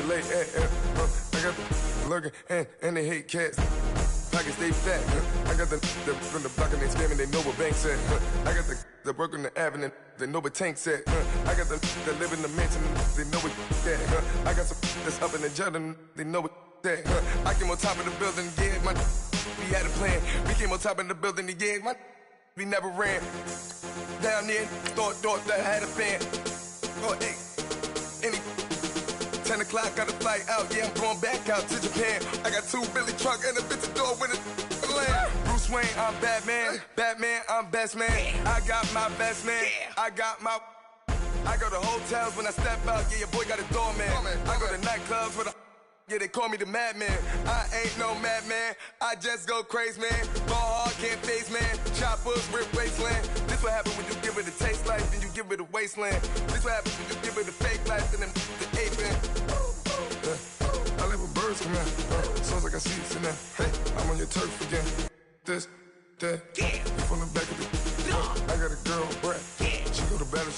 late, I got the lurking, and they hate cats. Pockets stay fat, I got the from the block and they scamming, they know what banks at. I got the work on the avenue, they know what tanks at. I got the live in the mansion, they know what that. I got some that's up in the jungle, they know what that. I came on top of the building, yeah, we had a plan. We came on top of the building, yeah, we never ran. Down there, thought that had a fan. Oh, hey, any 10 o'clock, got a flight out, yeah, I'm going back out to Japan. I got 2 Billy truck and a bitch door with a land. Bruce Wayne, I'm Batman. Batman, I'm best man. I got my best man. I go to hotels when I step out, yeah, your boy got a doorman. I go to nightclubs with a yeah, they call me the madman. I ain't no madman. I just go crazy, man. Ball hard, can't face, man. Choppers, rip wasteland. This what happens when you give it a taste life, then you give it a wasteland. This what happens when you give it a fake life, and then the aping. I live with birds come out. Sounds like I see it in there. Hey, I'm on your turf again. This, that. Yeah. You from the back of the. I got a girl, Brett. She go to battle.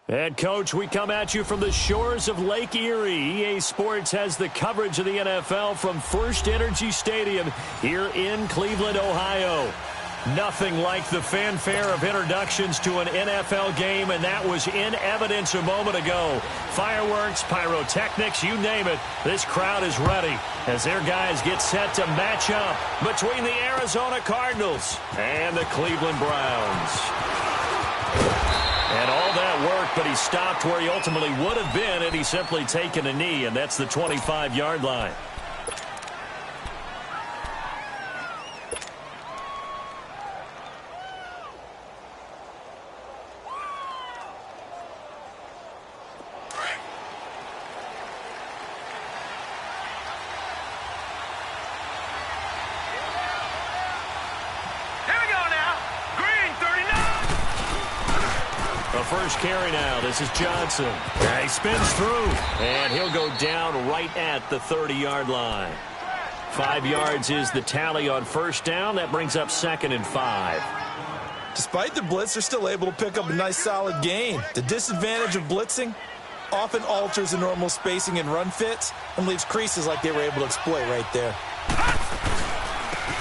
And, Coach, we come at you from the shores of Lake Erie. EA Sports has the coverage of the NFL from First Energy Stadium here in Cleveland, Ohio. Nothing like the fanfare of introductions to an NFL game, and that was in evidence a moment ago. Fireworks, pyrotechnics, you name it. This crowd is ready as their guys get set to match up between the Arizona Cardinals and the Cleveland Browns. And all that work, but he stopped where he ultimately would have been had he simply taken a knee, and that's the 25-yard line. First carry now. This is Johnson. He spins through, and he'll go down right at the 30-yard line. 5 yards is the tally on first down. That brings up 2nd and 5. Despite the blitz, they're still able to pick up a nice, solid gain. The disadvantage of blitzing often alters the normal spacing and run fits and leaves creases like they were able to exploit right there.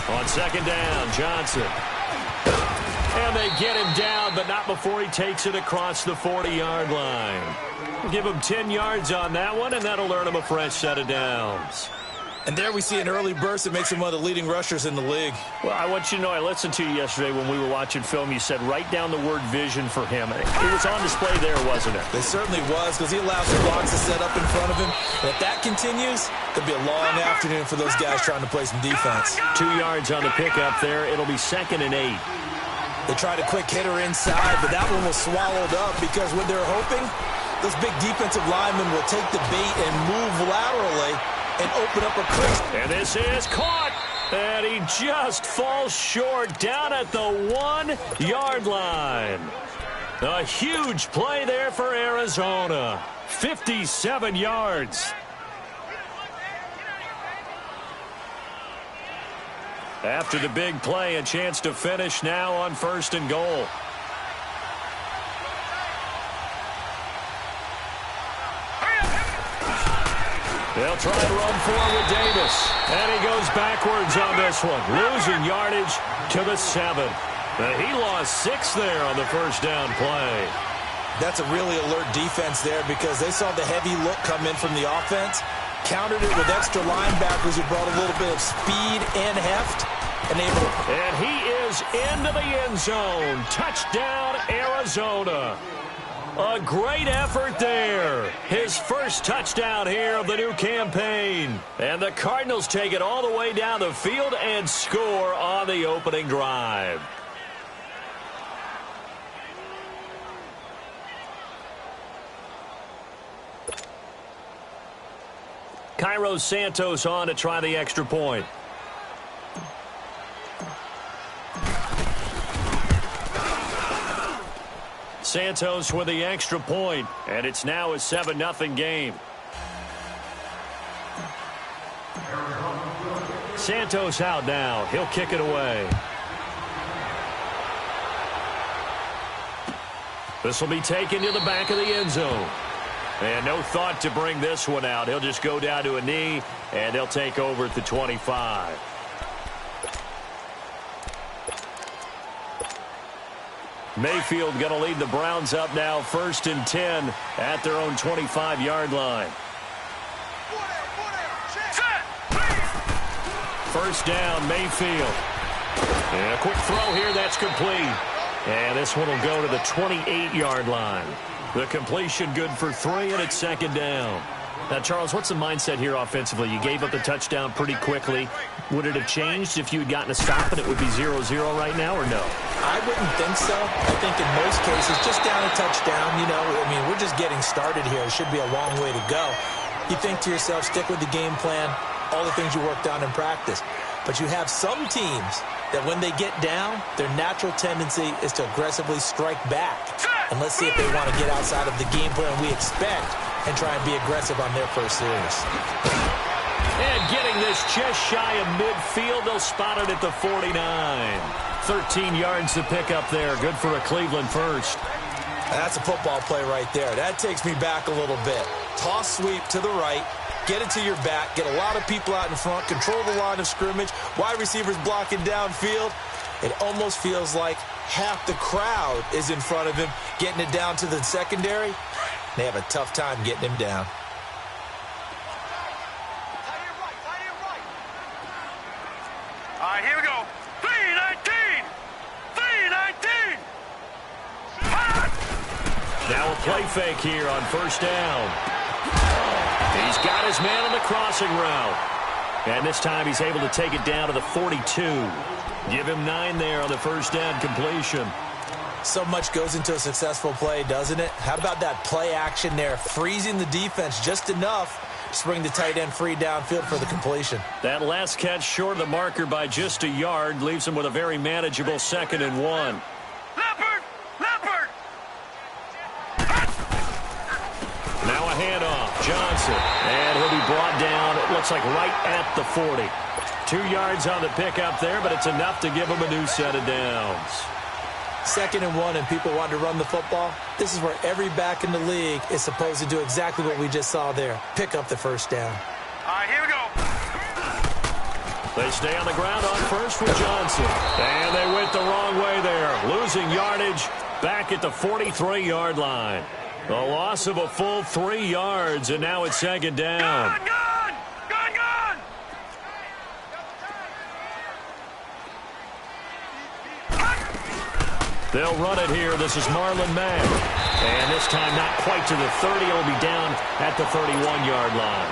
On 2nd down, Johnson. And they get him down, but not before he takes it across the 40-yard line. Give him 10 yards on that one, and that'll earn him a fresh set of downs. And there we see an early burst that makes him one of the leading rushers in the league. Well, I want you to know, I listened to you yesterday when we were watching film. You said write down the word vision for him. It was on display there, wasn't it? It certainly was, because he allows the blocks to set up in front of him. And if that continues, it'll be a long afternoon for those guys trying to play some defense. 2 yards on the pickup there. It'll be 2nd and 8. They tried a quick hitter inside, but that one was swallowed up because when they're hoping, those big defensive linemen will take the bait and move laterally and open up a crease. And this is caught, and he just falls short down at the 1-yard line. A huge play there for Arizona. 57 yards. After the big play, a chance to finish now on 1st and goal. They'll try to run forward with Davis. And he goes backwards on this one, losing yardage to the 7. He lost 6 there on the first down play. That's a really alert defense there because they saw the heavy look come in from the offense, countered it with extra linebackers who brought a little bit of speed and heft. And he is into the end zone. Touchdown, Arizona. A great effort there. His first touchdown here of the new campaign. And the Cardinals take it all the way down the field and score on the opening drive. Cairo Santos on to try the extra point. Santos with the extra point, and it's now a 7-0 game. Santos out now. He'll kick it away. This will be taken to the back of the end zone. And no thought to bring this one out. He'll just go down to a knee, and they'll take over at the 25. Mayfield going to lead the Browns up now, 1st and 10 at their own 25-yard line. First down, Mayfield. And a quick throw here, that's complete. And this one will go to the 28-yard line. The completion good for 3, and it's 2nd down. Now, Charles, what's the mindset here offensively? You gave up the touchdown pretty quickly. Would it have changed if you had gotten a stop and it would be 0-0 right now, or no? I wouldn't think so. I think in most cases, just down a touchdown, we're just getting started here. It should be a long way to go. You think to yourself, stick with the game plan, all the things you worked on in practice. But you have some teams that when they get down, their natural tendency is to aggressively strike back. And let's see if they want to get outside of the game plan we expect and try and be aggressive on their first series. And getting this just shy of midfield, they'll spot it at the 49. 13 yards to pick up there. Good for a Cleveland first. That's a football play right there. That takes me back a little bit. Toss sweep to the right. Get it to your back. Get a lot of people out in front. Control the line of scrimmage. Wide receivers blocking downfield. It almost feels like half the crowd is in front of him, getting it down to the secondary. They have a tough time getting him down. All right, here we go. 3-19! 3-19! Now a play fake here on first down. He's got his man on the crossing route. And this time he's able to take it down to the 42. Give him 9 there on the first down completion. So much goes into a successful play, doesn't it? How about that play action there, freezing the defense just enough to bring the tight end free downfield for the completion. That last catch short of the marker by just a yard leaves him with a very manageable 2nd and 1. Leopard! Leopard! Now a handoff. Johnson. And he'll be brought down, it looks like right at the 40. 2 yards on the pickup there, but it's enough to give him a new set of downs. 2nd and 1 and people want to run the football. This is where every back in the league is supposed to do exactly what we just saw there. Pick up the first down. All right, here we go. They stay on the ground on first with Johnson. And they went the wrong way there. Losing yardage back at the 43-yard line. A loss of a full 3 yards, and now it's 2nd down. Gone! Gone! Gone! They'll run it here. This is Marlon Mack. And this time not quite to the 30. He'll be down at the 31-yard line.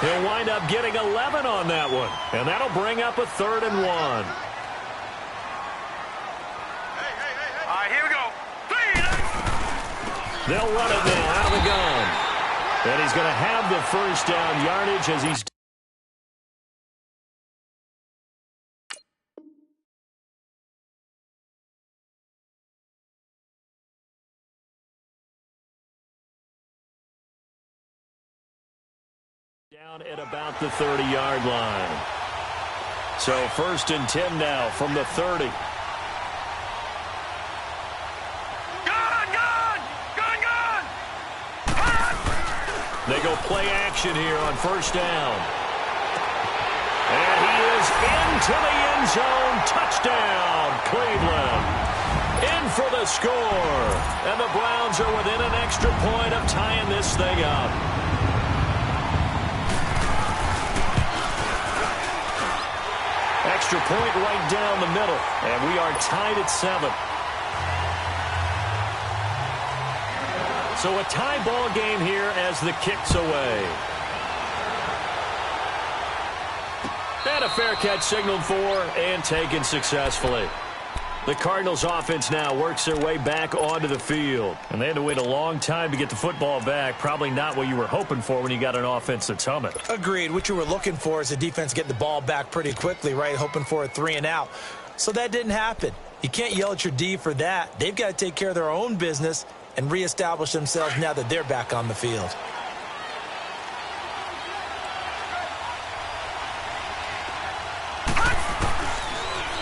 He'll wind up getting 11 on that one. And that'll bring up a 3rd and 1. All right, here we go. 3. They'll run it now out of the gun. And he's going to have the first down yardage as he's down at about the 30-yard line. So 1st and 10 now from the 30. They go play action here on first down. And he is into the end zone. Touchdown, Cleveland. In for the score. And the Browns are within an extra point of tying this thing up. Extra point right down the middle. And we are tied at 7. So a tie ball game here as the kick's away. And a fair catch signaled for and taken successfully. The Cardinals offense now works their way back onto the field. And they had to wait a long time to get the football back. Probably not what you were hoping for when you got an offense that's humming. Agreed. What you were looking for is the defense getting the ball back pretty quickly, right? Hoping for a 3 and out. So that didn't happen. You can't yell at your D for that. They've got to take care of their own business and reestablish themselves now that they're back on the field.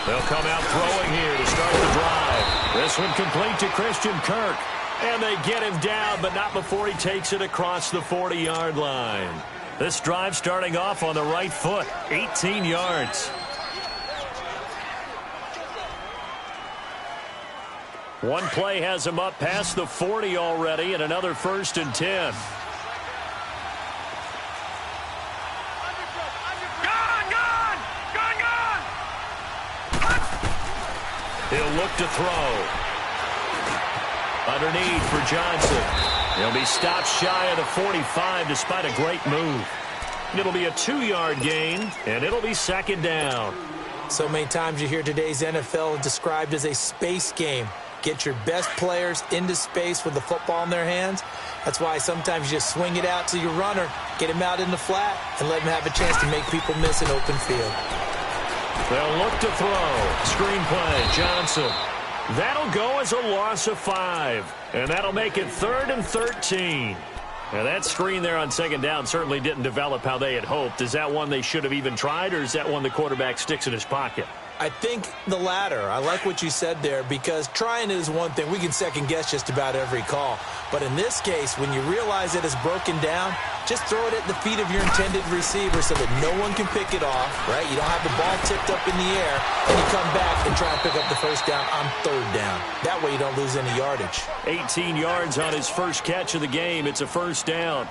They'll come out throwing here to start the drive. This one complete to Christian Kirk. And they get him down, but not before he takes it across the 40-yard line. This drive starting off on the right foot, 18 yards. One play has him up past the 40 already, and another 1st and 10. He'll look to throw. Underneath for Johnson. He'll be stopped shy of the 45 despite a great move. It'll be a 2-yard gain, and it'll be 2nd down. So many times you hear today's NFL described as a space game. Get your best players into space with the football in their hands. That's why sometimes you just swing it out to your runner, get him out in the flat, and let him have a chance to make people miss an open field. They'll look to throw. Screen play, Johnson. That'll go as a loss of 5. And that'll make it 3rd and 13. Now that screen there on 2nd down certainly didn't develop how they had hoped. Is that one they should have even tried, or is that one the quarterback sticks in his pocket? I think the latter. I like what you said there, because trying is one thing. We can second-guess just about every call. But in this case, when you realize it is broken down, just throw it at the feet of your intended receiver so that no one can pick it off, right? You don't have the ball tipped up in the air, and you come back and try and pick up the 1st down on 3rd down. That way you don't lose any yardage. 18 yards on his first catch of the game. It's a 1st down.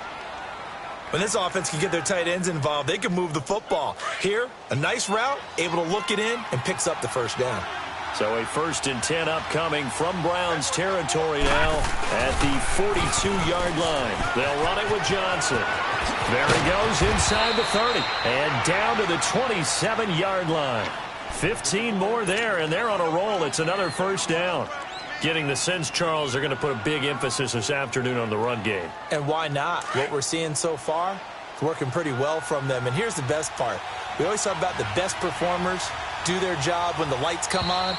When this offense can get their tight ends involved, they can move the football. Here, a nice route, able to look it in, and picks up the 1st down. So a 1st and 10 upcoming from Browns territory now at the 42-yard line. They'll run it with Johnson. There he goes inside the 30 and down to the 27-yard line. 15 more there, and they're on a roll. It's another 1st down. Getting the sense, Charles, they're going to put a big emphasis this afternoon on the run game. And why not? What we're seeing so far is working pretty well from them. And here's the best part. We always talk about the best performers do their job when the lights come on.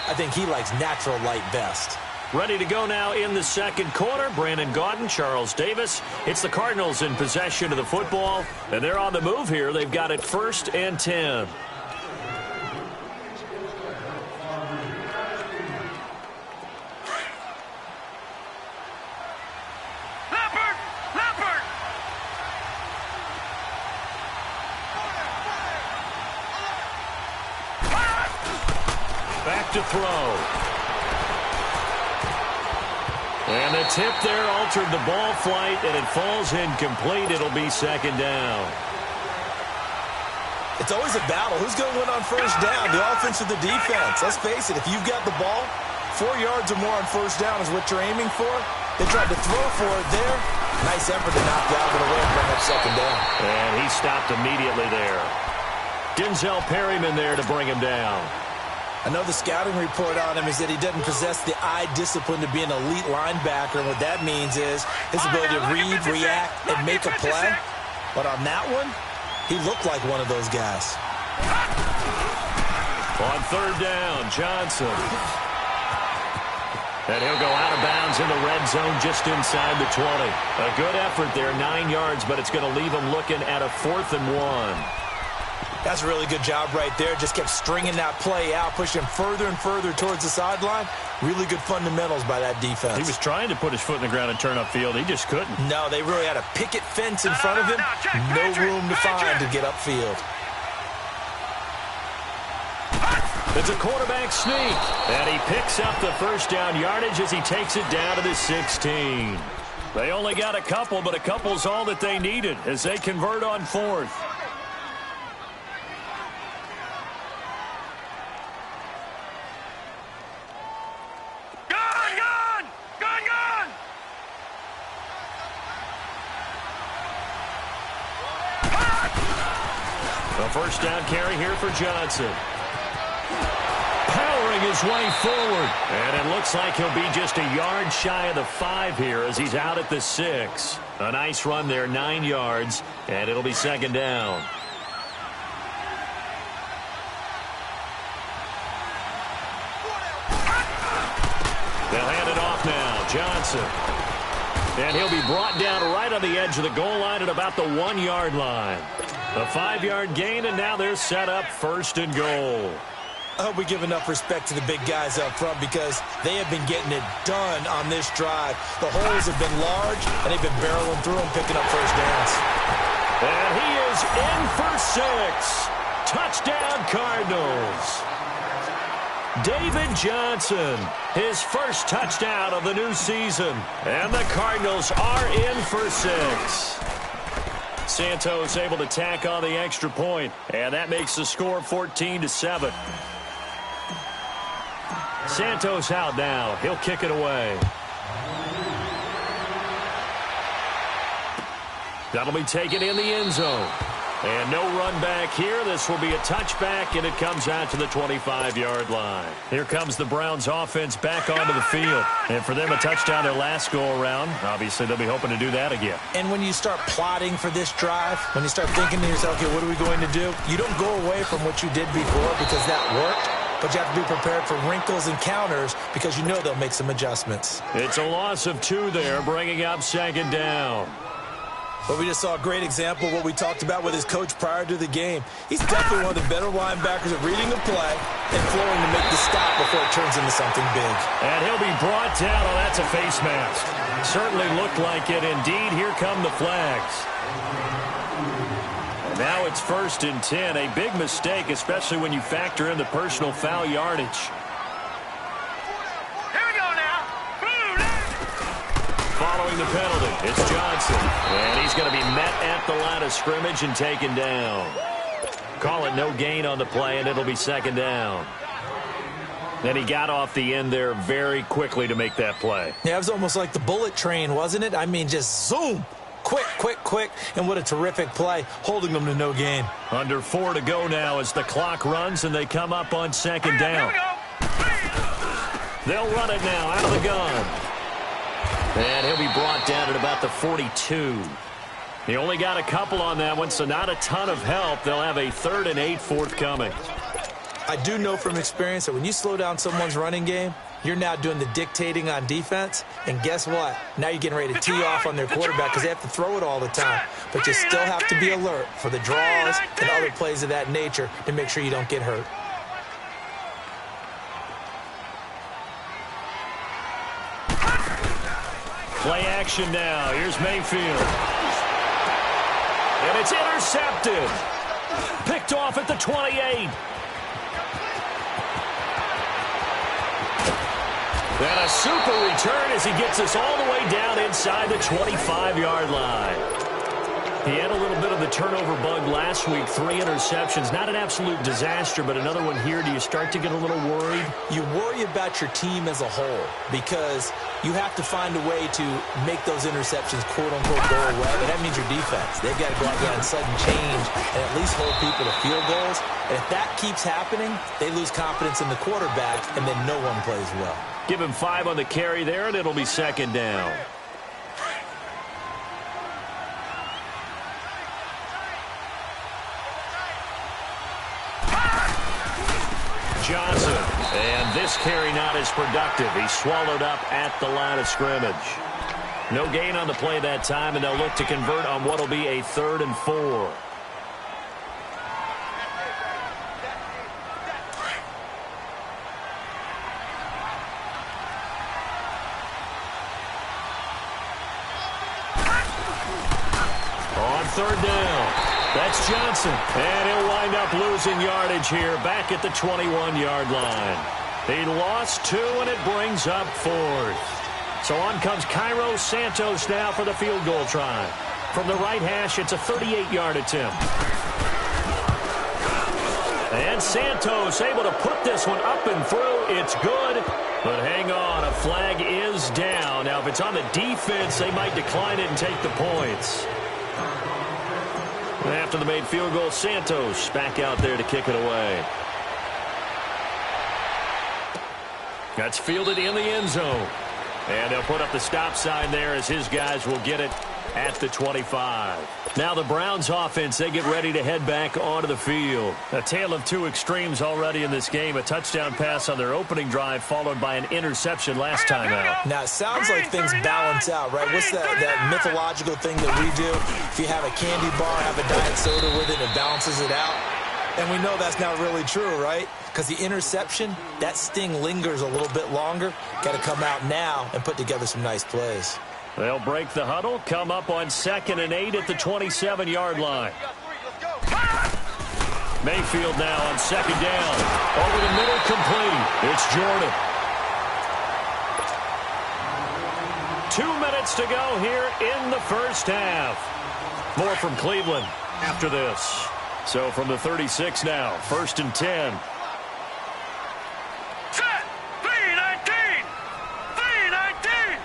I think he likes natural light best. Ready to go now in the 2nd quarter. Brandon Gaudin, Charles Davis. It's the Cardinals in possession of the football, and they're on the move here. They've got it 1st and 10. Back to throw. And the tip there altered the ball flight, and it falls incomplete. It'll be 2nd down. It's always a battle. Who's going to win on 1st down, the offense or the defense? Let's face it, if you've got the ball, 4 yards or more on 1st down is what you're aiming for. They tried to throw for it there. Nice effort to knock Galvin away and bring up 2nd down. And he stopped immediately there. Denzel Perryman there to bring him down. I know the scouting report on him is that he doesn't possess the eye discipline to be an elite linebacker. And what that means is his ability to read, react, and make a play. But on that one, he looked like one of those guys. On 3rd down, Johnson. And he'll go out of bounds in the red zone just inside the 20. A good effort there, 9 yards, but it's going to leave him looking at a 4th and 1. That's a really good job right there. Just kept stringing that play out, pushing him further and further towards the sideline. Really good fundamentals by that defense. He was trying to put his foot in the ground and turn upfield. He just couldn't. No, they really had a picket fence in front of him. No room to find to get upfield. It's a quarterback sneak. And he picks up the 1st down yardage as he takes it down to the 16. They only got a couple, but a couple's all that they needed as they convert on 4th. A 1st down carry here for Johnson. Powering his way forward. And it looks like he'll be just a yard shy of the 5 here as he's out at the 6. A nice run there, 9 yards, and it'll be 2nd down. They'll hand it off now. Johnson. And he'll be brought down right on the edge of the goal line at about the 1-yard line. A 5-yard gain, and now they're set up 1st and goal. I hope we give enough respect to the big guys up front because they have been getting it done on this drive. The holes have been large, and they've been barreling through them, picking up first downs. And he is in for 6. Touchdown, Cardinals. David Johnson, his first touchdown of the new season. And the Cardinals are in for 6. Santos able to tack on the extra point, and that makes the score 14-7. Santos out now. He'll kick it away. That'll be taken in the end zone. And no run back here. This will be a touchback, and it comes out to the 25-yard line. Here comes the Browns offense back onto the field. And for them, a touchdown their last go-around. Obviously, they'll be hoping to do that again. And when you start plotting for this drive, when you start thinking to yourself, okay, what are we going to do? You don't go away from what you did before because that worked. But you have to be prepared for wrinkles and counters because you know they'll make some adjustments. It's a loss of 2 there, bringing up second down. But we just saw a great example of what we talked about with his coach prior to the game. He's definitely one of the better linebackers at reading the play and flowing to make the stop before it turns into something big. And he'll be brought down. Oh, that's a face mask. Certainly looked like it. Indeed, here come the flags. And now it's 1st and 10. A big mistake, especially when you factor in the personal foul yardage. Following the penalty, it's Johnson. And he's going to be met at the line of scrimmage and taken down. Call it no gain on the play, and it'll be second down. Then he got off the end there very quickly to make that play. Yeah, it was almost like the bullet train, wasn't it? I mean, just zoom. Quick, quick, quick. And what a terrific play, holding them to no gain. Under 4 to go now as the clock runs, and they come up on second down. They'll run it now out of the gun. And he'll be brought down at about the 42. He only got a couple on that one, so not a ton of help. They'll have a 3rd and 8 forthcoming. I do know from experience that when you slow down someone's running game, you're now doing the dictating on defense. And guess what? Now you're getting ready to tee off on their quarterback because they have to throw it all the time. But you still have to be alert for the draws and other plays of that nature to make sure you don't get hurt. Play action now. Here's Mayfield. And it's intercepted. Picked off at the 28. And a super return as he gets us all the way down inside the 25-yard line. He had a little bit of the turnover bug last week, 3 interceptions. Not an absolute disaster, but another one here. Do you start to get a little worried? You worry about your team as a whole because you have to find a way to make those interceptions, quote-unquote, go away. And that means your defense. They've got to go out there and sudden change and at least hold people to field goals. And if that keeps happening, they lose confidence in the quarterback, and then no one plays well. Give him 5 on the carry there, and it'll be second down. Johnson, and this carry not as productive. He's swallowed up at the line of scrimmage. No gain on the play that time, and they'll look to convert on what will be a 3rd and 4. On 3rd down. That's Johnson, and he'll wind up losing yardage here back at the 21-yard line. He lost 2, and it brings up 4th. So on comes Cairo Santos now for the field goal try. From the right hash, it's a 38-yard attempt. And Santos able to put this one up and through. It's good, but hang on, a flag is down. Now, if it's on the defense, they might decline it and take the points. After the made field goal, Santos back out there to kick it away. That's fielded in the end zone. And they'll put up the stop sign there as his guys will get it at the 25. Now the Browns offense, they get ready to head back onto the field. A tale of 2 extremes already in this game. A touchdown pass on their opening drive followed by an interception last time out. Now it sounds like things balance out, right? What's that mythological thing that we do? If you have a candy bar, have a diet soda with it, it balances it out. And we know that's not really true, right? Because the interception, that sting lingers a little bit longer. Got to come out now and put together some nice plays. They'll break the huddle, come up on 2nd and 8 at the 27-yard line. Mayfield now on 2nd down. Over the middle, complete. It's Jordan. 2 minutes to go here in the first half. More from Cleveland after this. So from the 36 now, 1st and 10. Set! 3-19! 3-19!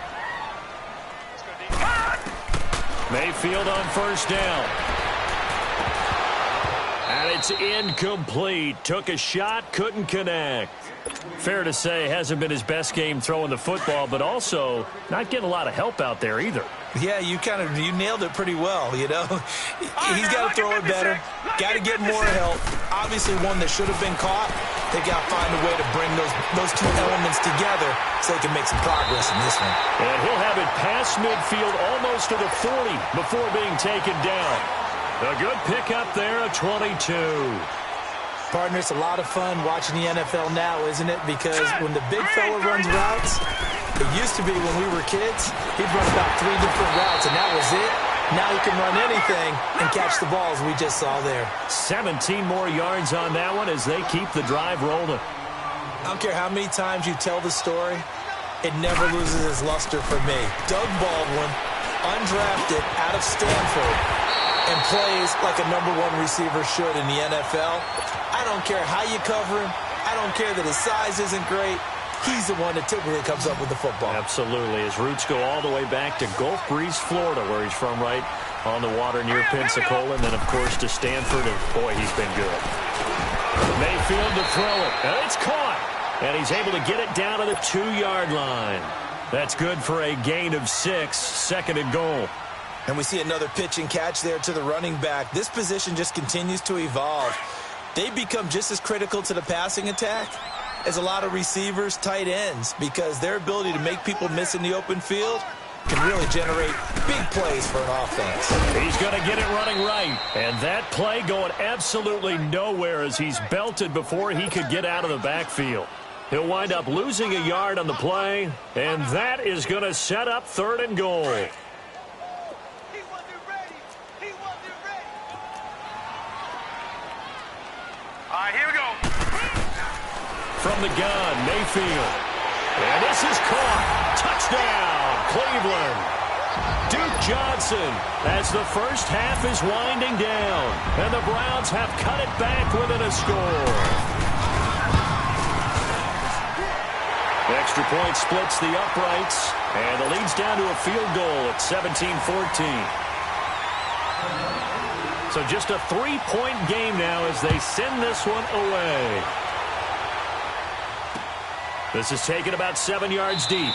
Mayfield on 1st down. And it's incomplete. Took a shot, couldn't connect. Fair to say, hasn't been his best game throwing the football, but also not getting a lot of help out there either. Yeah, you nailed it pretty well, you know. He's got to throw it better. Got to get more help. Obviously one that should have been caught. They got to find a way to bring those two elements together so they can make some progress in this one. And he'll have it past midfield almost to the 40 before being taken down. A good pickup there, a 22. Partner, it's a lot of fun watching the NFL now, isn't it? Because when the big fella runs routes, it used to be when we were kids, he'd run about 3 different routes, and that was it. Now he can run anything and catch the balls we just saw there. 17 more yards on that one as they keep the drive rolling. I don't care how many times you tell the story, it never loses its luster for me. Doug Baldwin, undrafted out of Stanford, and plays like a #1 receiver should in the NFL. I don't care how you cover him. I don't care that his size isn't great. He's the one that typically comes up with the football. Absolutely. His roots go all the way back to Gulf Breeze, Florida, where he's from, right on the water near Pensacola. And then, of course, to Stanford. And, boy, he's been good. Mayfield to throw it. And it's caught. And he's able to get it down to the 2-yard line. That's good for a gain of 6, 2nd and goal. And we see another pitch and catch there to the running back. This position just continues to evolve. They become just as critical to the passing attack as a lot of receivers, tight ends, because their ability to make people miss in the open field can really generate big plays for an offense. He's going to get it running right. And that play going absolutely nowhere as he's belted before he could get out of the backfield. He'll wind up losing a yard on the play, and that is going to set up 3rd and goal. All right, here we go. From the gun, Mayfield. And this is caught. Touchdown, Cleveland. Duke Johnson as the first half is winding down. And the Browns have cut it back within a score. The extra point splits the uprights. And the lead's down to a field goal at 17-14. So just a 3-point game now as they send this one away. This is taken about 7 yards deep.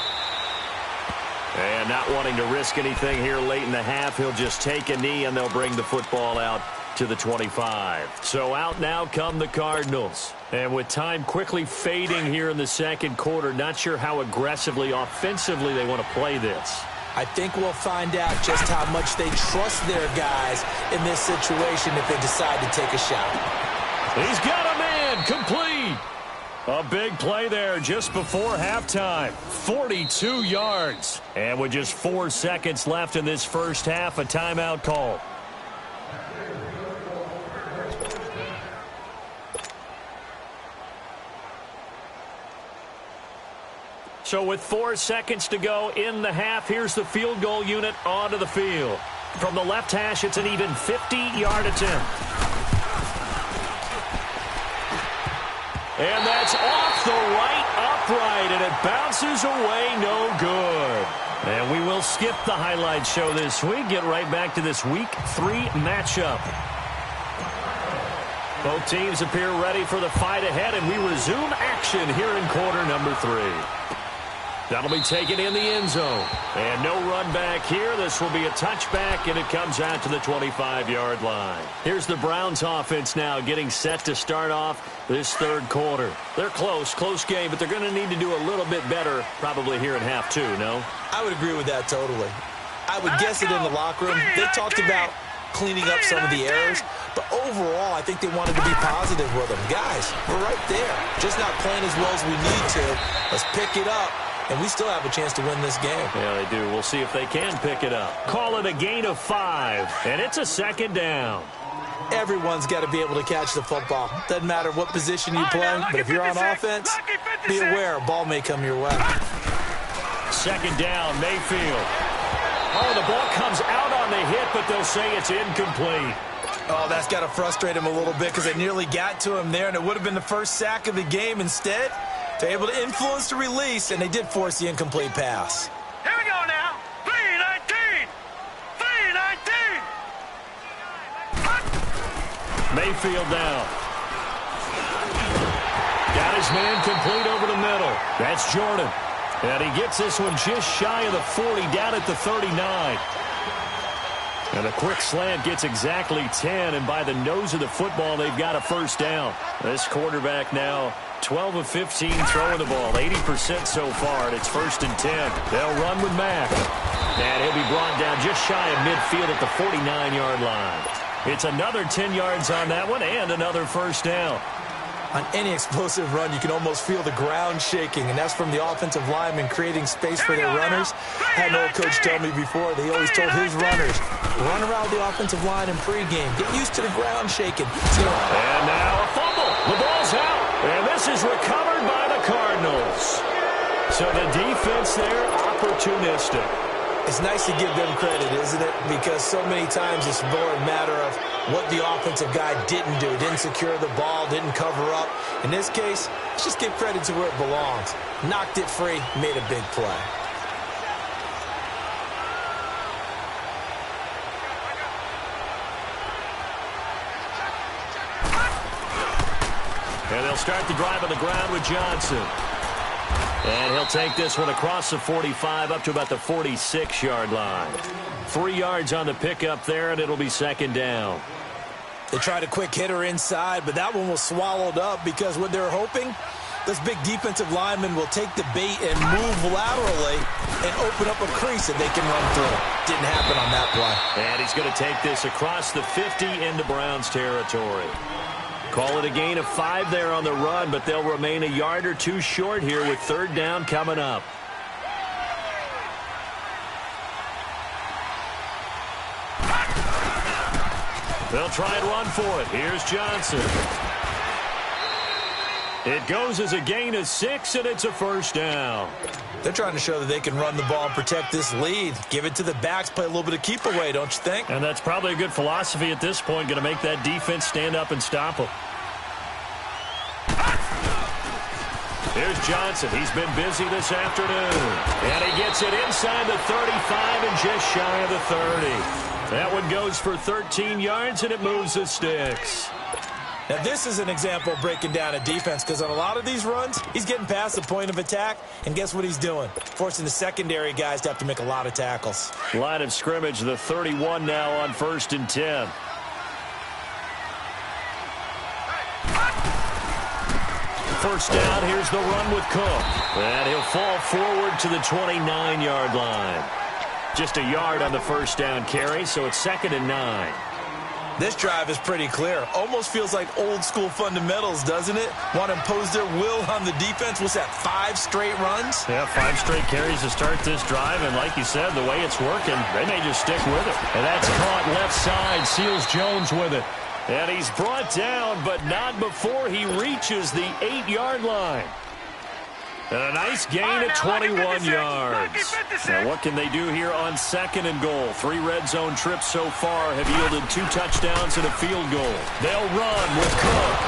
And not wanting to risk anything here late in the half, he'll just take a knee and they'll bring the football out to the 25. So out now come the Cardinals. And with time quickly fading here in the 2nd quarter, not sure how aggressively, offensively they want to play this. I think we'll find out just how much they trust their guys in this situation if they decide to take a shot. He's got a man, complete. A big play there just before halftime. 42 yards. And with just 4 seconds left in this first half, a timeout call. So with 4 seconds to go in the half, here's the field goal unit onto the field. From the left hash, it's an even 50-yard attempt. And that's off the right upright, and it bounces away no good. And we will skip the highlight show this week. Get right back to this Week 3 matchup. Both teams appear ready for the fight ahead, and we resume action here in quarter number 3. That'll be taken in the end zone. And no run back here. This will be a touchback, and it comes out to the 25-yard line. Here's the Browns offense now getting set to start off this 3rd quarter. They're close game, but they're going to need to do a little bit better probably here in half 2, no? I would agree with that totally. I would guess it in the locker room. They talked about cleaning up some of the errors. But overall, I think they wanted to be positive with them. Guys, we're right there. Just not playing as well as we need to. Let's pick it up. And we still have a chance to win this game. Yeah, they do. We'll see if they can pick it up. Call it a gain of 5, and it's a second down. Everyone's got to be able to catch the football. Doesn't matter what position you play, but if you're on offense, be aware a ball may come your way. Second down, Mayfield. Oh, the ball comes out on the hit, but they'll say it's incomplete. Oh, that's got to frustrate him a little bit because they nearly got to him there, and it would have been the first sack of the game. Instead, they're able to influence the release, and they did force the incomplete pass. Here we go now. 3-19. 3-19. Mayfield down. Got his man complete over the middle. That's Jordan. And he gets this one just shy of the 40, down at the 39. And a quick slant gets exactly 10, and by the nose of the football, they've got a first down. This quarterback now 12 of 15 throwing the ball, 80% so far, and it's 1st and 10. They'll run with Mack. And he'll be brought down just shy of midfield at the 49-yard line. It's another 10 yards on that one and another first down. On any explosive run, you can almost feel the ground shaking, and that's from the offensive linemen creating space for their runners. I had an old coach tell me before, they always told his runners, run around the offensive line in pregame. Get used to the ground shaking. And now a fumble. The ball's out, and this is recovered by the Cardinals. So the defense there, opportunistic. It's nice to give them credit, isn't it? Because so many times it's more a matter of what the offensive guy didn't do. Didn't secure the ball, didn't cover up. In this case, let's just give credit to where it belongs. Knocked it free, made a big play. And they'll start the drive on the ground with Johnson. And he'll take this one across the 45 up to about the 46-yard line. 3 yards on the pickup there, and it'll be second down. They tried a quick hitter inside, but that one was swallowed up because what they're hoping, those big defensive linemen will take the bait and move laterally and open up a crease that they can run through. Didn't happen on that play. And he's going to take this across the 50 into Browns territory. Call it a gain of 5 there on the run, but they'll remain a yard or two short here with third down coming up. They'll try and run for it. Here's Johnson. It goes as a gain of 6, and it's a first down. They're trying to show that they can run the ball and protect this lead. Give it to the backs, play a little bit of keep away, don't you think? And that's probably a good philosophy at this point, going to make that defense stand up and stop them. Here's Johnson. He's been busy this afternoon. And he gets it inside the 35 and just shy of the 30. That one goes for 13 yards, and it moves the sticks. Now, this is an example of breaking down a defense because on a lot of these runs, he's getting past the point of attack, and guess what he's doing? Forcing the secondary guys to have to make a lot of tackles. Line of scrimmage, the 31 now on 1st and 10. First down, here's the run with Cook. And he'll fall forward to the 29-yard line. Just a yard on the first down carry, so it's 2nd and 9. This drive is pretty clear. Almost feels like old-school fundamentals, doesn't it? Want to impose their will on the defense. What's that, 5 straight runs? Yeah, 5 straight carries to start this drive, and like you said, the way it's working, they may just stick with it. And that's caught left side. Seals Jones with it. And he's brought down, but not before he reaches the 8-yard line. And a nice gain at 21 yards. Now, what can they do here on 2nd and goal? 3 red zone trips so far have yielded 2 touchdowns and a field goal. They'll run with Cook.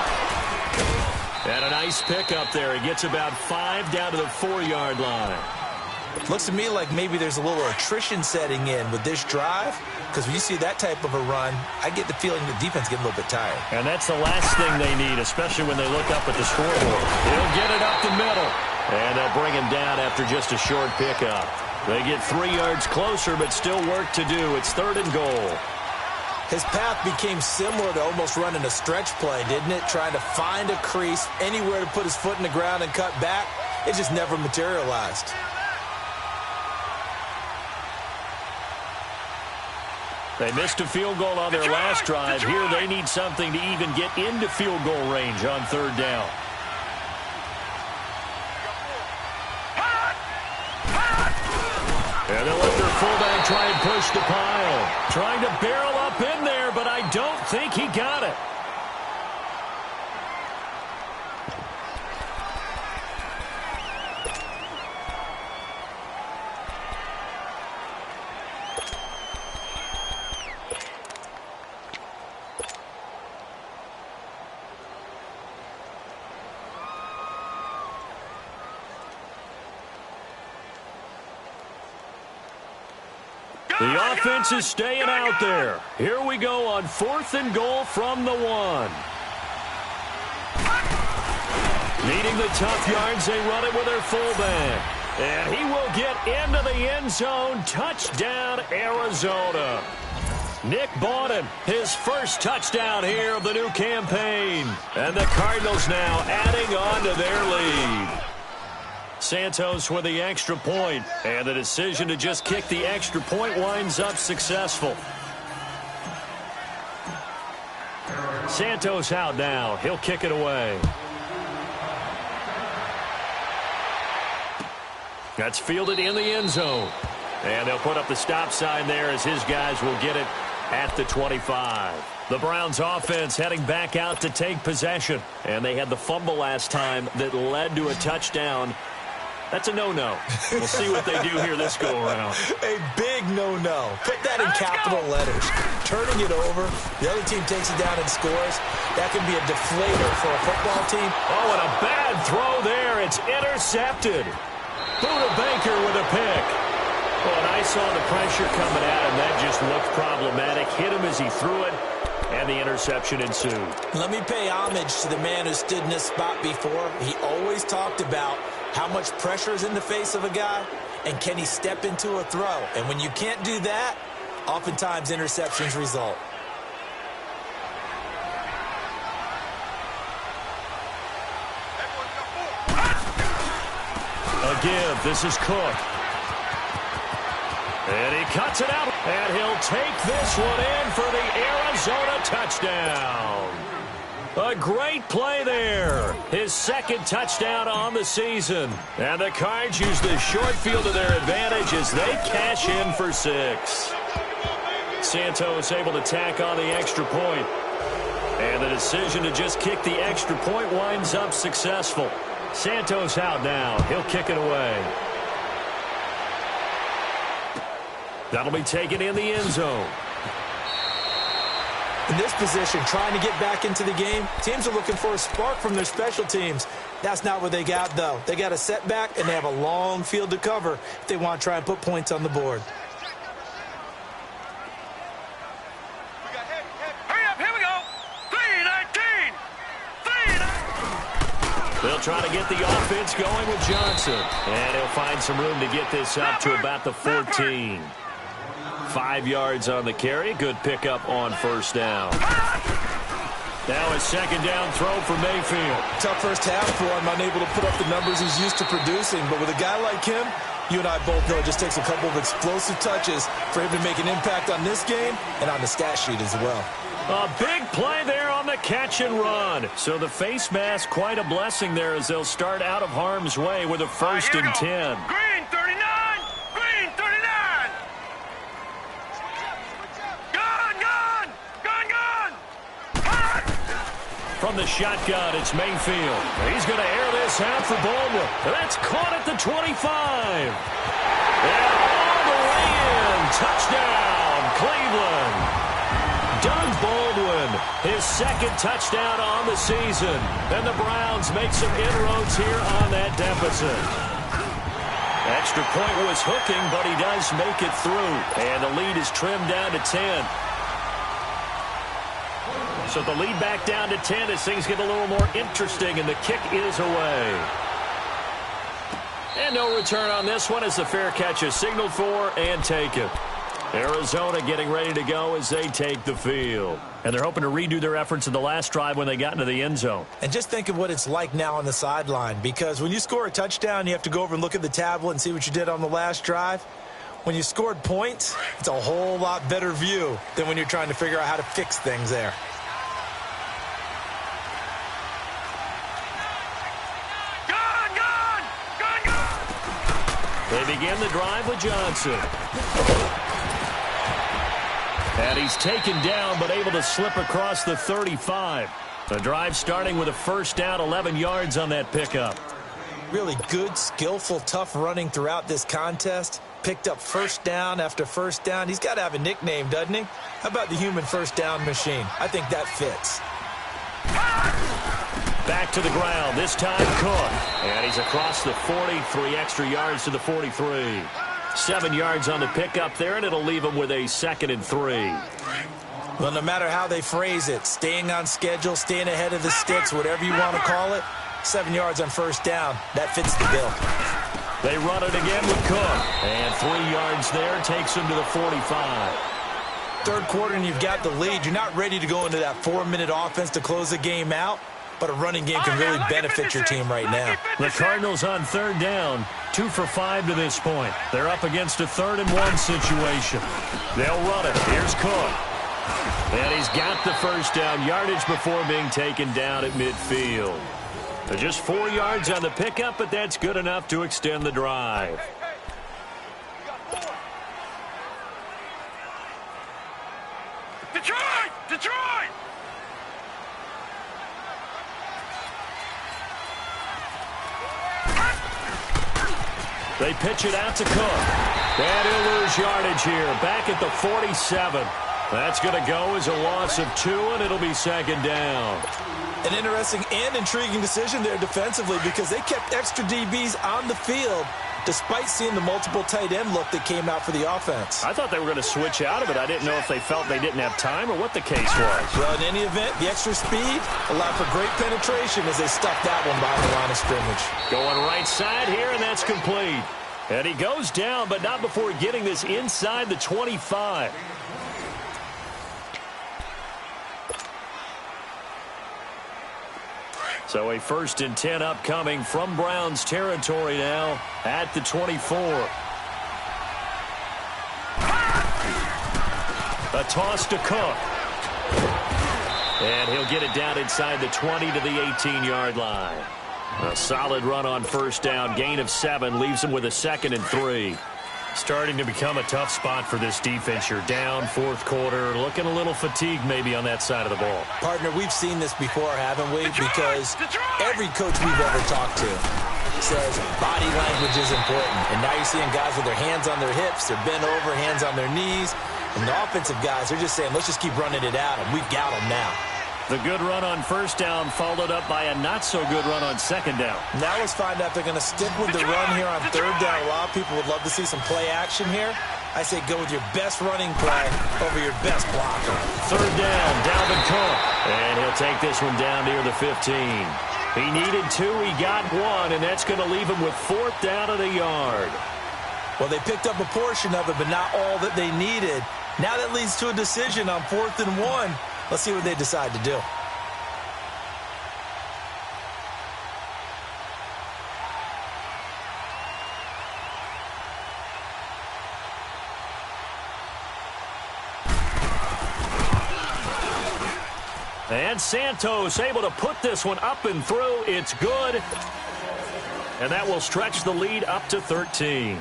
And a nice pickup there. He gets about 5 down to the 4-yard line. Looks to me like maybe there's a little attrition setting in with this drive, because when you see that type of a run, I get the feeling the defense getting a little bit tired. And that's the last thing they need, especially when they look up at the scoreboard. He'll get it up the middle. And they'll bring him down after just a short pickup. They get 3 yards closer, but still work to do. It's 3rd and goal. His path became similar to almost running a stretch play, didn't it? Trying to find a crease, anywhere to put his foot in the ground and cut back. It just never materialized. They missed a field goal on their last drive. Here they need something to even get into field goal range on third down. And they'll let their fullback try and push the pile. Trying to barrel up in there, but I don't think he got it. The offense is staying out there. Here we go on 4th and goal from the 1. Needing the tough yards, they run it with their fullback. And he will get into the end zone. Touchdown, Arizona. Nick Bawden, his first touchdown here of the new campaign. And the Cardinals now adding on to their lead. Santos with the extra point, and the decision to just kick the extra point winds up successful. Santos out now. He'll kick it away. That's fielded in the end zone. And they'll put up the stop sign there as his guys will get it at the 25. The Browns offense heading back out to take possession. And they had the fumble last time that led to a touchdown. That's a no-no. We'll see what they do here this go-around. A big no-no. Put that in capital letters. Turning it over, the other team takes it down and scores. That can be a deflator for a football team. Oh, and a bad throw there. It's intercepted. Buda Baker with a pick. Oh, and I saw the pressure coming at him. That just looked problematic. Hit him as he threw it, and the interception ensued. Let me pay homage to the man who stood in this spot before. He always talked about how much pressure is in the face of a guy, and can he step into a throw? And when you can't do that, oftentimes interceptions result. A give. This is Cook. And he cuts it out, and he'll take this one in for the Arizona touchdown. A great play there. His second touchdown on the season. And the Cards use the short field to their advantage as they cash in for 6. Santos able to tack on the extra point. And the decision to just kick the extra point winds up successful. Santos out now. He'll kick it away. That'll be taken in the end zone. In this position, trying to get back into the game, teams are looking for a spark from their special teams. That's not what they got, though. They got a setback, and they have a long field to cover if they want to try and put points on the board. Hurry up, here we go. 3-19. 3-19. They'll try to get the offense going with Johnson. And he'll find some room to get this up to about the 14. 5 yards on the carry. Good pickup on first down. Now a second down throw for Mayfield. Tough first half for him, unable to put up the numbers he's used to producing. But with a guy like him, you and I both know it just takes a couple of explosive touches for him to make an impact on this game and on the stat sheet as well. A big play there on the catch and run. So the face mask, quite a blessing there as they'll start out of harm's way with a 1st and 10. Green 39. Green 39. From the shotgun, it's Mayfield. He's going to air this out for Baldwin. That's caught at the 25. And all the way in. Touchdown, Cleveland. Doug Baldwin, his second touchdown on the season. And the Browns make some inroads here on that deficit. Extra point was hooking, but he does make it through. And the lead is trimmed down to 10. So the lead back down to 10 as things get a little more interesting, and the kick is away. And no return on this one as the fair catch is signaled for and taken. Arizona getting ready to go as they take the field. And they're hoping to redo their efforts in the last drive when they got into the end zone. And just think of what it's like now on the sideline, because when you score a touchdown, you have to go over and look at the tablet and see what you did on the last drive. When you scored points, it's a whole lot better view than when you're trying to figure out how to fix things there. They begin the drive with Johnson. And he's taken down, but able to slip across the 35. The drive starting with a first down, 11 yards on that pickup. Really good, skillful, tough running throughout this contest. Picked up first down after first down. He's got to have a nickname, doesn't he? How about the human first down machine? I think that fits. Back to the ground, this time Cook. And he's across the 40, 3 extra yards to the 43. 7 yards on the pickup there, and it'll leave him with a 2nd and 3. Well, no matter how they phrase it, staying on schedule, staying ahead of the sticks, whatever you want to call it, 7 yards on first down, that fits the bill. They run it again with Cook. And 3 yards there takes him to the 45. Third quarter and you've got the lead. You're not ready to go into that 4-minute offense to close the game out, but a running game can really benefit your team right now. The Cardinals on third down, 2 for 5 to this point. They're up against a 3rd and 1 situation. They'll run it. Here's Cook. And he's got the first down yardage before being taken down at midfield. Just 4 yards on the pickup, but that's good enough to extend the drive. Detroit! Detroit! They pitch it out to Cook. And he'll lose yardage here. Back at the 47. That's going to go as a loss of 2, and it'll be 2nd down. An interesting and intriguing decision there defensively because they kept extra DBs on the field despite seeing the multiple tight end look that came out for the offense. I thought they were going to switch out of it. I didn't know if they felt they didn't have time or what the case was. Well, in any event, the extra speed allowed for great penetration as they stuck that one behind the line of scrimmage. Going right side here, and that's complete. And he goes down, but not before getting this inside the 25. So a 1st and 10 upcoming from Browns territory now at the 24. A toss to Cook. And he'll get it down inside the 20 to the 18-yard line. A solid run on first down. Gain of 7 leaves him with a 2nd and 3. Starting to become a tough spot for this defense. You're down 4th quarter, looking a little fatigued maybe on that side of the ball. Partner, we've seen this before, haven't we? Because every coach we've ever talked to says body language is important. And now you're seeing guys with their hands on their hips, they're bent over, hands on their knees. And the offensive guys, they're just saying, let's just keep running it at them. We've got them now. The good run on first down followed up by a not-so-good run on second down. Now let's find out if they're going to stick with the run here on third down. A lot of people would love to see some play action here. I say go with your best running play over your best blocker. Third down, Dalvin Cook. And he'll take this one down near the 15. He needed 2, he got 1, and that's going to leave him with 4th down at a yard. Well, they picked up a portion of it, but not all that they needed. Now that leads to a decision on 4th and 1. Let's see what they decide to do. And Santos able to put this one up and through. It's good. And that will stretch the lead up to 13.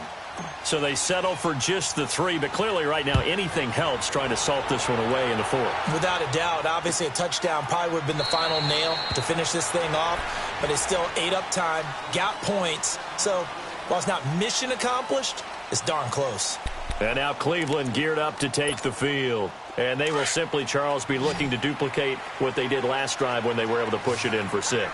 So they settle for just the 3, but clearly right now anything helps trying to salt this one away in the 4th. Without a doubt, obviously a touchdown probably would have been the final nail to finish this thing off, but it still ate up time, got points. So while it's not mission accomplished, it's darn close. And now Cleveland geared up to take the field. And they will simply, Charles, be looking to duplicate what they did last drive when they were able to push it in for 6.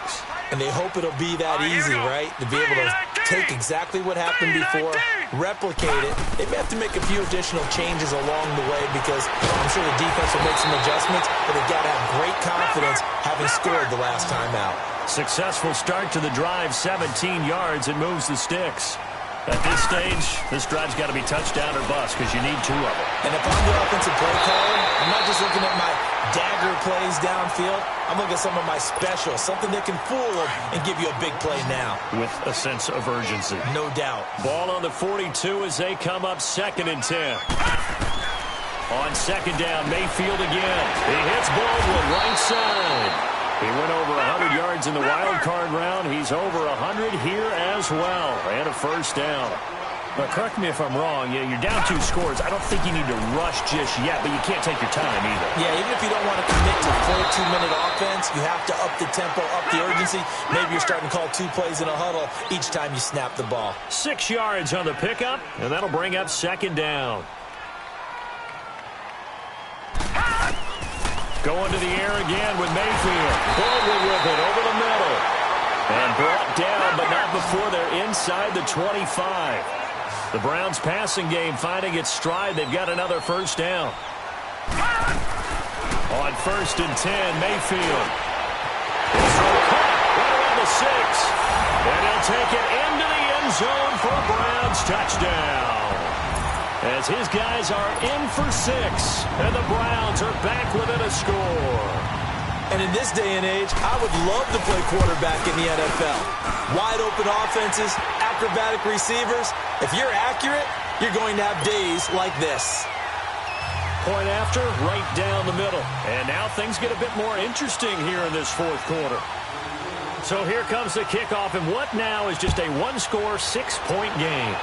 And they hope it'll be that easy, right? To be able to take exactly what happened before, replicate it. They may have to make a few additional changes along the way because I'm sure the defense will make some adjustments, but they've got to have great confidence having scored the last time out. Successful start to the drive, 17 yards. It moves the sticks. At this stage, this drive's got to be touchdown or bust because you need 2 of them. And if I'm the offensive play caller, I'm not just looking at my dagger plays downfield. I'm looking at some of my specials, something that can fool them and give you a big play now. With a sense of urgency. No doubt. Ball on the 42 as they come up 2nd and 10. On 2nd down, Mayfield again. He hits Baldwin right side. He went over 100 yards in the wild card round. He's over 100 here as well. And a first down. But correct me if I'm wrong. You're down 2 scores. I don't think you need to rush just yet, but you can't take your time either. Yeah, even if you don't want to commit to full 2-minute offense, you have to up the tempo, up the urgency. Maybe you're starting to call 2 plays in a huddle each time you snap the ball. 6 yards on the pickup, and that'll bring up 2nd down. Going to the air again with Mayfield. Baldwin with it over the middle. And brought down, but not before they're inside the 25. The Browns' passing game finding its stride. They've got another first down. On 1st and 10, Mayfield. Right around the 6. And he'll take it into the end zone for a Browns touchdown. As his guys are in for 6, and the Browns are back within a score. And in this day and age, I would love to play quarterback in the NFL. Wide open offenses, acrobatic receivers. If you're accurate, you're going to have days like this. Point after, right down the middle. And now things get a bit more interesting here in this 4th quarter. So here comes the kickoff, and what now is just a 1-score, 6-point game.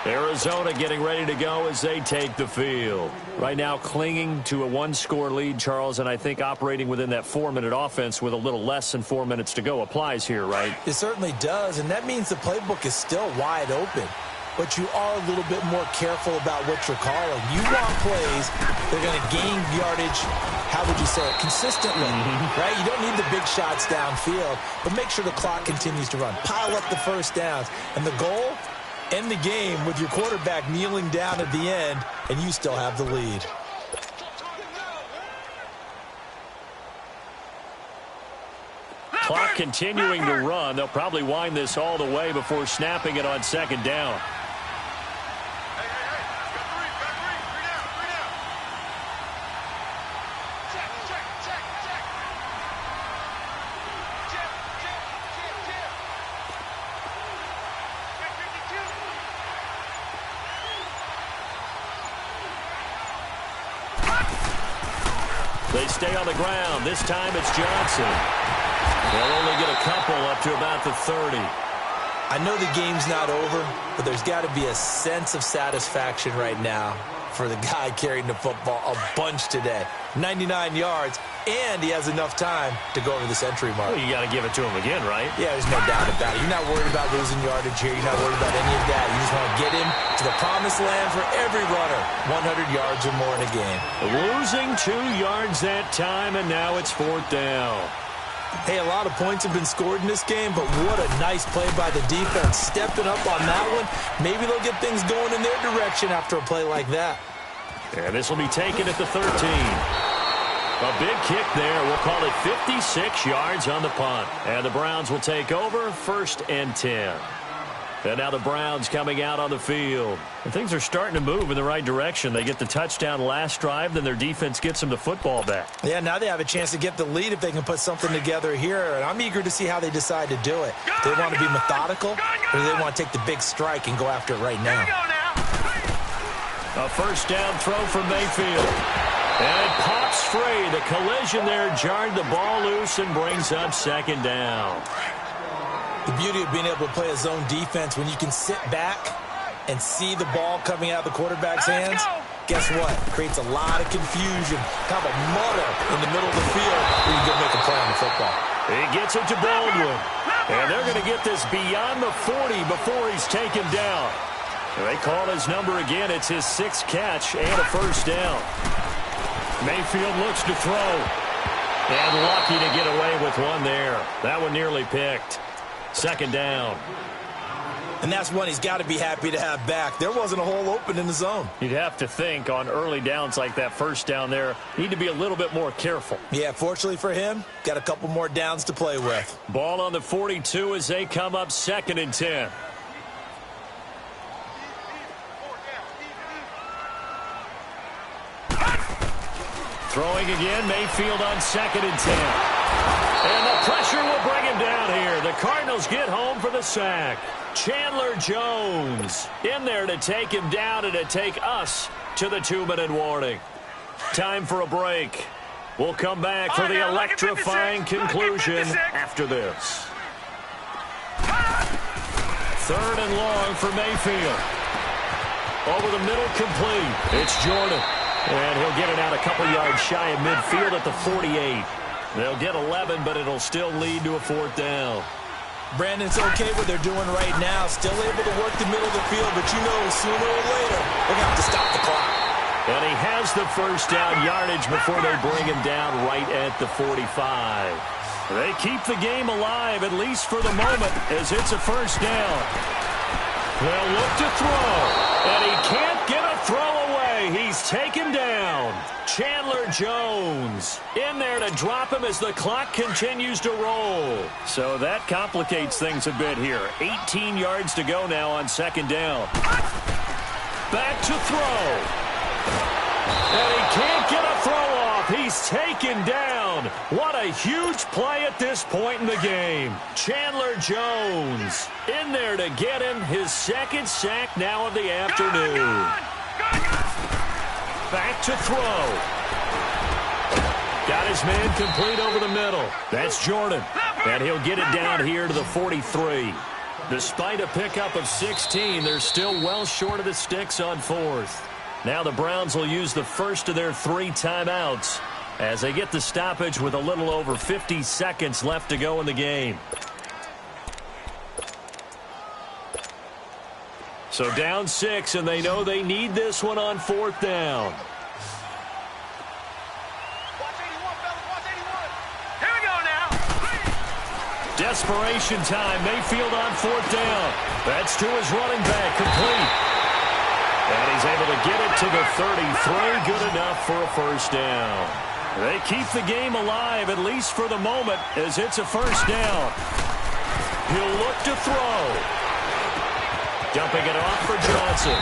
Arizona getting ready to go as they take the field. Right now clinging to a 1-score lead, Charles, and I think operating within that 4-minute offense with a little less than 4 minutes to go applies here, right? It certainly does, and that means the playbook is still wide open. But you are a little bit more careful about what you're calling. You want plays that are going to gain yardage, how would you say it, consistently, right? You don't need the big shots downfield, but make sure the clock continues to run. Pile up the first downs. And the goal? End the game with your quarterback kneeling down at the end, and you still have the lead. Clock continuing to run. They'll probably wind this all the way before snapping it on 2nd down. They stay on the ground. This time it's Johnson. They'll only get a couple up to about the 30. I know the game's not over, but there's got to be a sense of satisfaction right now for the guy carrying the football a bunch today. 99 yards, and he has enough time to go over the century mark. Well, you got to give it to him again, right? Yeah, there's no doubt about it. You're not worried about losing yardage here. You're not worried about any of that. You just want to get him to the promised land for every runner. 100 yards or more in a game. Losing 2 yards that time, and now it's 4th down. Hey, a lot of points have been scored in this game, but what a nice play by the defense. Stepping up on that one. Maybe they'll get things going in their direction after a play like that. And this will be taken at the 13. A big kick there. We'll call it 56 yards on the punt. And the Browns will take over 1st and 10. And now the Browns coming out on the field. And things are starting to move in the right direction. They get the touchdown last drive, then their defense gets them the football back. Yeah, now they have a chance to get the lead if they can put something together here. And I'm eager to see how they decide to do it. Do they want to be methodical, or do they want to take the big strike and go after it right now? A first down throw from Mayfield. And it pops free. The collision there jarred the ball loose and brings up 2nd down. The beauty of being able to play a zone defense when you can sit back and see the ball coming out of the quarterback's hands, guess what? Creates a lot of confusion, kind of a muddle in the middle of the field where you can make a play on the football. He gets it to Baldwin. And they're going to get this beyond the 40 before he's taken down. They call his number again. It's his 6th catch and a first down. Mayfield looks to throw. And lucky to get away with one there. That one nearly picked. 2nd down. And that's one he's got to be happy to have back. There wasn't a hole open in the zone. You'd have to think on early downs like that first down there, need to be a little bit more careful. Yeah, fortunately for him, got a couple more downs to play with. Ball on the 42 as they come up 2nd and 10. Throwing again, Mayfield on 2nd and 10. And the pressure will bring him down here. The Cardinals get home for the sack. Chandler Jones in there to take him down and to take us to the 2-minute warning. Time for a break. We'll come back for the electrifying conclusion after this. 3rd and long for Mayfield. Over the middle, complete. It's Jordan. And he'll get it out a couple yards shy of midfield at the 48. They'll get 11, but it'll still lead to a 4th down. Brandon's okay what they're doing right now. Still able to work the middle of the field, but you know sooner or later they're going to have to stop the clock. And he has the first down yardage before they bring him down right at the 45. They keep the game alive, at least for the moment, as it's a first down. They'll look to throw, and he can't get a throw away. He's taken down. Chandler Jones in there to drop him as the clock continues to roll. So that complicates things a bit here. 18 yards to go now on 2nd down. Back to throw. And he can't get a throw off. He's taken down. What a huge play at this point in the game. Chandler Jones in there to get him his 2nd sack now of the afternoon. Back to throw. Got his man complete over the middle. That's Jordan. And he'll get it down here to the 43. Despite a pickup of 16, they're still well short of the sticks on 4th. Now the Browns will use the first of their 3 timeouts as they get the stoppage with a little over 50 seconds left to go in the game. So down 6, and they know they need this one on 4th down. Here we go now. Desperation time. Mayfield on 4th down. That's to his running back. Complete. And he's able to get it to the 33. Good enough for a first down. They keep the game alive, at least for the moment, as it's a first down. He'll look to throw. Dumping it off for Johnson.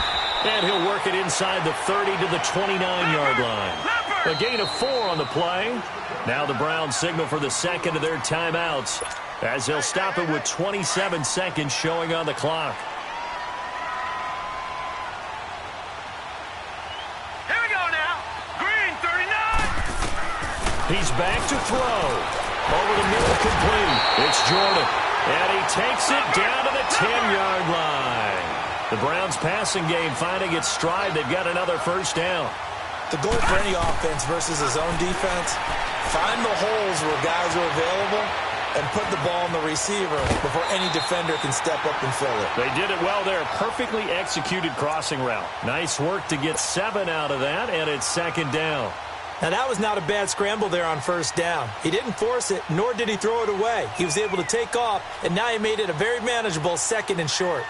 And he'll work it inside the 30 to the 29-yard line. A gain of 4 on the play. Now the Browns signal for the 2nd of their timeouts as they'll stop it with 27 seconds showing on the clock. Here we go now. Green, 39. He's back to throw. Over the middle, complete. It's Jordan. And he takes it down to the 10-yard line. The Browns passing game finding its stride. They've got another first down. The goal for any offense versus his own defense, find the holes where guys are available and put the ball in the receiver before any defender can step up and fill it. They did it well there. Perfectly executed crossing route. Nice work to get 7 out of that, and it's 2nd down. Now, that was not a bad scramble there on first down. He didn't force it, nor did he throw it away. He was able to take off, and now he made it a very manageable 2nd and short.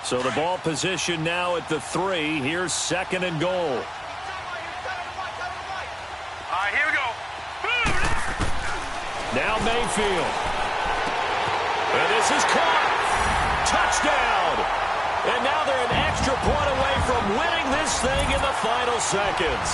So the ball position now at the 3. Here's 2nd and goal. All right, here we go. Now Mayfield. And this is caught. Touchdown. And now they're an extra point away from winning this thing in the final seconds.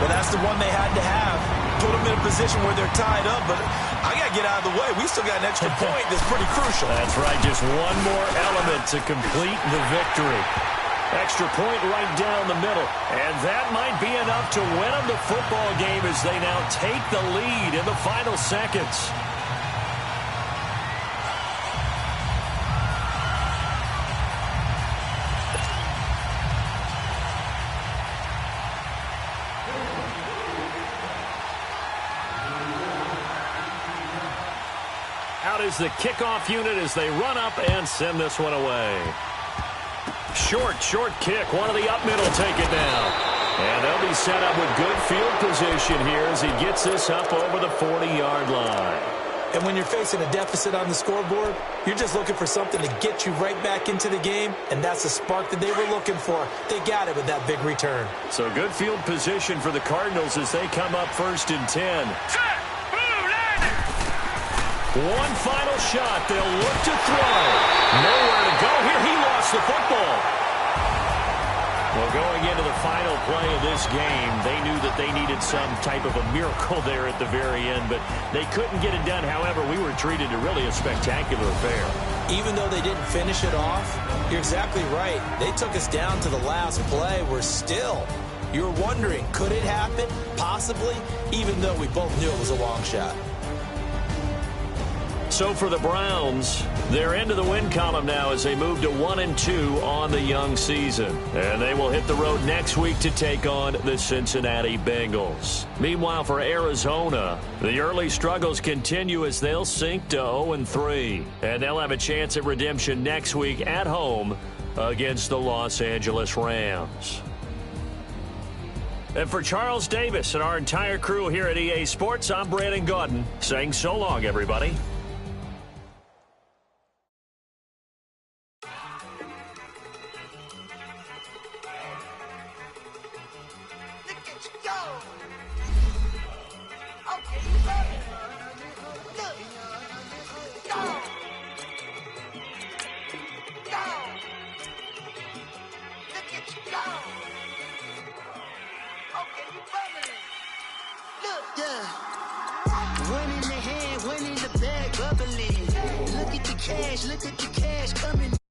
Well, that's the one they had to have. Put them in a position where they're tied up, but I got to get out of the way. We still got an extra point that's pretty crucial. That's right, just one more element to complete the victory. Extra point right down the middle. And that might be enough to win them the football game as they now take the lead in the final seconds. Out is the kickoff unit as they run up and send this one away. Short kick. One of the up middle take it down. And they'll be set up with good field position here as he gets this up over the 40-yard line. And when you're facing a deficit on the scoreboard, you're just looking for something to get you right back into the game, and that's the spark that they were looking for. They got it with that big return. So good field position for the Cardinals as they come up 1st and 10. Set. Blue landing. One final shot. They'll look to throw. Nowhere to go here. He lost the football. Well, going into the final play of this game, they knew that they needed some type of a miracle there at the very end, but they couldn't get it done. However, we were treated to really a spectacular affair. Even though they didn't finish it off, you're exactly right. They took us down to the last play. We're still, you're wondering, could it happen? Possibly, even though we both knew it was a long shot. So for the Browns, they're into the win column now as they move to 1-2 on the young season. And they will hit the road next week to take on the Cincinnati Bengals. Meanwhile, for Arizona, the early struggles continue as they'll sink to 0-3. And they'll have a chance at redemption next week at home against the Los Angeles Rams. And for Charles Davis and our entire crew here at EA Sports, I'm Brandon Gaudin saying so long, everybody. Look at the cash coming.